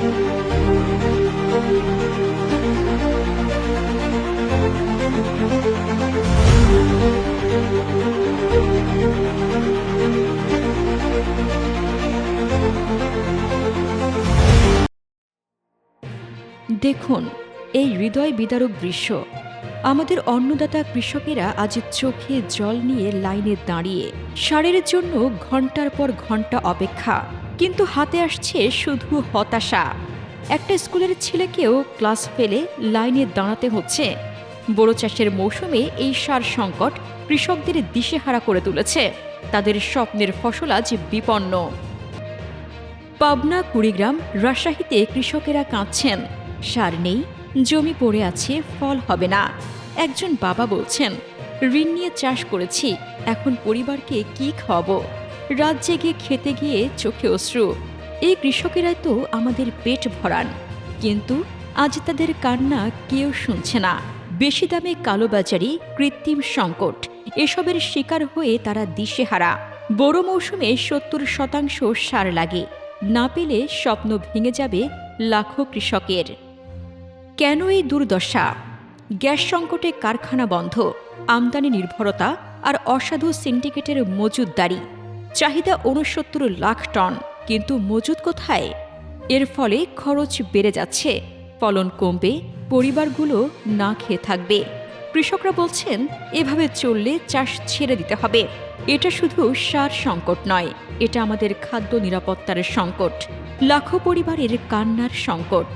দেখুন এই হৃদয় বিদারক দৃশ্য। আমাদের অন্নদাতা কৃষকেরা আজ চোখে জল নিয়ে লাইনে দাঁড়িয়ে সারের জন্য ঘন্টার পর ঘন্টা অপেক্ষা, কিন্তু হাতে আসছে শুধু হতাশা। একটা স্কুলের ছেলেকেও ক্লাস ফেলে লাইনে দাঁড়াতে হচ্ছে। বোরো চাষের মৌসুমে এই সার সংকট কৃষকদের দিশেহারা করে তুলেছে। তাদের স্বপ্নের ফসল আজ বিপন্ন। পাবনা, কুড়িগ্রাম, রাজশাহীতে কৃষকেরা কাঁদছেন। সার নেই, জমি পড়ে আছে, ফল হবে না। একজন বাবা বলছেন, ঋণ নিয়ে চাষ করেছি, এখন পরিবারকে কি খাওয়াবো? রাত জেগে খেতে গিয়ে চোখে অশ্রু। এই কৃষকেরাই তো আমাদের পেট ভরান, কিন্তু আজ তাদের কান্না কেউ শুনছে না। বেশি দামে কালোবাজারি, কৃত্রিম সংকট, এসবের শিকার হয়ে তারা দিশেহারা। বোরো মৌসুমে ৭০% সার লাগে, না পেলে স্বপ্ন ভেঙে যাবে লাখো কৃষকের। কেন এই দুর্দশা? গ্যাস সংকটে কারখানা বন্ধ, আমদানি নির্ভরতা আর অসাধু সিন্ডিকেটের মজুতদারি। চাহিদা ৬৯ লাখ টন, কিন্তু মজুত কোথায়? এর ফলে খরচ বেড়ে যাচ্ছে, ফলন কমবে, পরিবারগুলো না খেয়ে থাকবে। কৃষকরা বলছেন, এভাবে চললে চাষ ছেড়ে দিতে হবে। এটা শুধু সার সংকট নয়, এটা আমাদের খাদ্য নিরাপত্তার সংকট, লাখো পরিবারের কান্নার সংকট।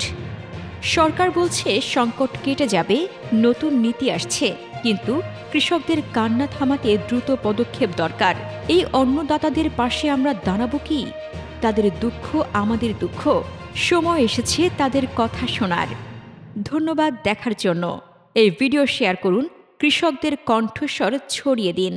সরকার বলছে সংকট কেটে যাবে, নতুন নীতি আসছে, কিন্তু কৃষকদের কান্না থামাতে দ্রুত পদক্ষেপ দরকার। এই অন্নদাতাদের পাশে আমরা দাঁড়াবো কি? তাদের দুঃখ আমাদের দুঃখ, সময় এসেছে তাদের কথা শোনার। ধন্যবাদ দেখার জন্য। এই ভিডিও শেয়ার করুন, কৃষকদের কণ্ঠস্বর ছড়িয়ে দিন।